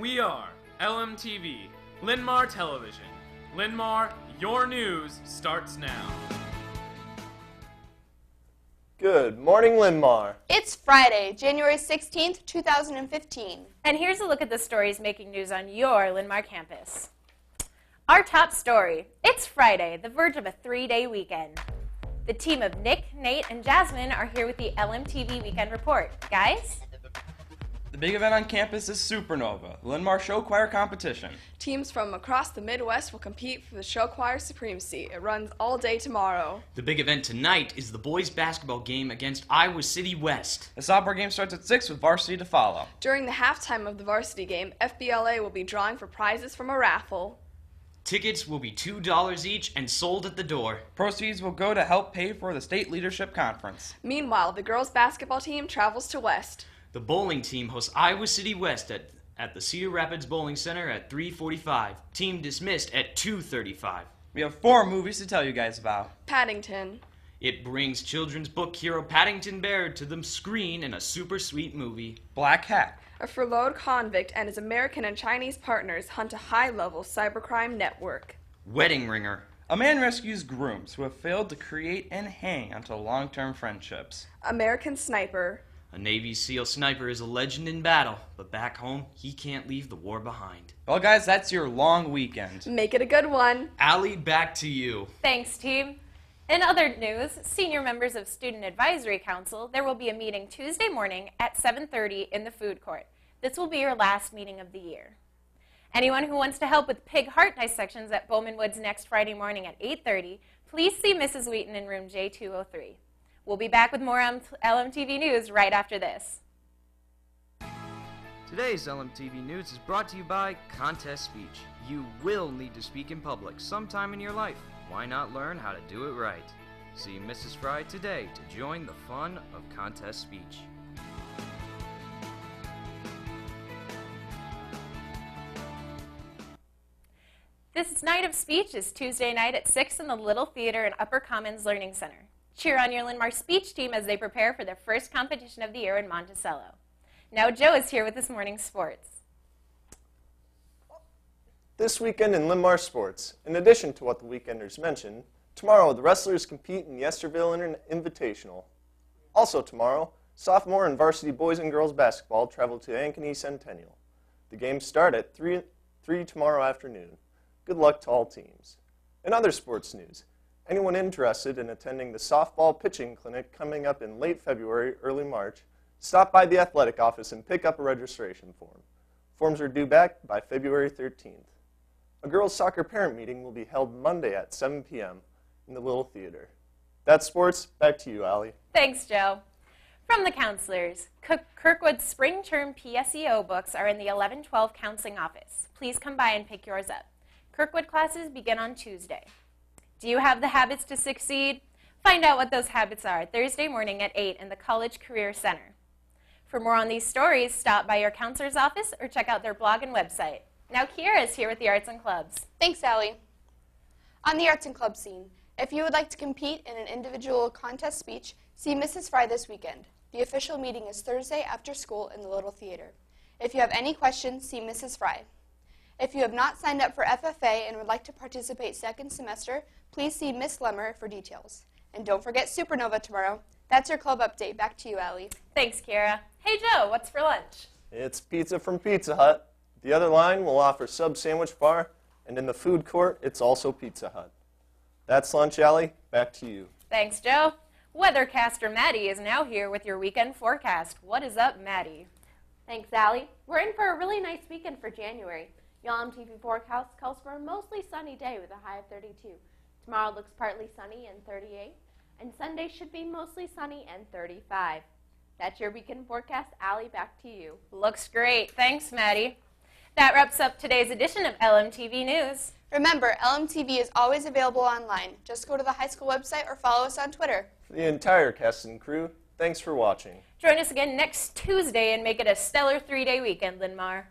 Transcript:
We are Lmtv, Linn-Mar Television. Linn-Mar, your news starts now. Good morning, Linn-Mar. It's Friday, January 16th, 2015. And here's a look at the stories making news on your Linn-Mar campus. Our top story, it's Friday, the verge of a 3-day weekend. The team of Nick, Nate, and Jasmine are here with the Lmtv Weekend Report. Guys? The big event on campus is Supernova, the Linn-Mar Show Choir Competition. Teams from across the Midwest will compete for the show choir supremacy. It runs all day tomorrow. The big event tonight is the boys basketball game against Iowa City West. The softball game starts at 6 with varsity to follow. During the halftime of the varsity game, FBLA will be drawing for prizes from a raffle. Tickets will be $2 each and sold at the door. Proceeds will go to help pay for the State Leadership Conference. Meanwhile, the girls basketball team travels to West. The bowling team hosts Iowa City West at the Cedar Rapids Bowling Center at 3:45. Team dismissed at 2:35. We have 4 movies to tell you guys about. Paddington. It brings children's book hero Paddington Bear to the screen in a super sweet movie. Black Hat. A furloughed convict and his American and Chinese partners hunt a high-level cybercrime network. Wedding Ringer. A man rescues grooms who have failed to create and hang onto long-term friendships. American Sniper. A Navy SEAL sniper is a legend in battle, but back home, he can't leave the war behind. Well, guys, that's your long weekend. Make it a good one. Allie, back to you. Thanks, team. In other news, senior members of Student Advisory Council, there will be a meeting Tuesday morning at 7:30 in the food court. This will be your last meeting of the year. Anyone who wants to help with pig heart dissections at Bowman Woods next Friday morning at 8:30, please see Mrs. Wheaton in room J203. We'll be back with more Lmtv News right after this. Today's Lmtv News is brought to you by Contest Speech. You will need to speak in public sometime in your life. Why not learn how to do it right? See Mrs. Fry today to join the fun of Contest Speech. This night of speech is Tuesday night at 6 in the Little Theater in Upper Commons Learning Center. Cheer on your Linn-Mar speech team as they prepare for their first competition of the year in Monticello. Now Joe is here with this morning's sports. This weekend in Linn-Mar sports, in addition to what the weekenders mentioned, tomorrow the wrestlers compete in the Yesterville Invitational. Also tomorrow, sophomore and varsity boys and girls basketball travel to Ankeny Centennial. The games start at 3 tomorrow afternoon. Good luck to all teams. In other sports news, anyone interested in attending the softball pitching clinic coming up in late February, early March, stop by the athletic office and pick up a registration form. Forms are due back by February 13th. A girls' soccer parent meeting will be held Monday at 7 p.m. in the Little Theater. That's sports. Back to you, Allie. Thanks, Joe. From the counselors, Kirkwood's spring term PSEO books are in the 11-12 counseling office. Please come by and pick yours up. Kirkwood classes begin on Tuesday. Do you have the habits to succeed? Find out what those habits are Thursday morning at 8 in the College Career Center. For more on these stories, stop by your counselor's office or check out their blog and website. Now Kiera is here with the Arts and Clubs. Thanks, Allie. On the Arts and Club scene, if you would like to compete in an individual contest speech, see Mrs. Fry this weekend. The official meeting is Thursday after school in the Little Theater. If you have any questions, see Mrs. Fry. If you have not signed up for FFA and would like to participate second semester, please see Miss Linn-Mar for details. And don't forget Supernova tomorrow. That's your club update. Back to you, Allie. Thanks, Kiera. Hey, Joe, what's for lunch? It's pizza from Pizza Hut. The other line will offer sub sandwich bar, and in the food court, it's also Pizza Hut. That's lunch, Allie. Back to you. Thanks, Joe. Weathercaster Maddie is now here with your weekend forecast. What is up, Maddie? Thanks, Allie. We're in for a really nice weekend for January. Your Lmtv forecast calls for a mostly sunny day with a high of 32. Tomorrow looks partly sunny and 38. And Sunday should be mostly sunny and 35. That's your weekend forecast. Allie, back to you. Looks great. Thanks, Maddie. That wraps up today's edition of Lmtv News. Remember, Lmtv is always available online. Just go to the high school website or follow us on Twitter. For the entire cast and crew, thanks for watching. Join us again next Tuesday and make it a stellar 3-day weekend, Linn-Mar.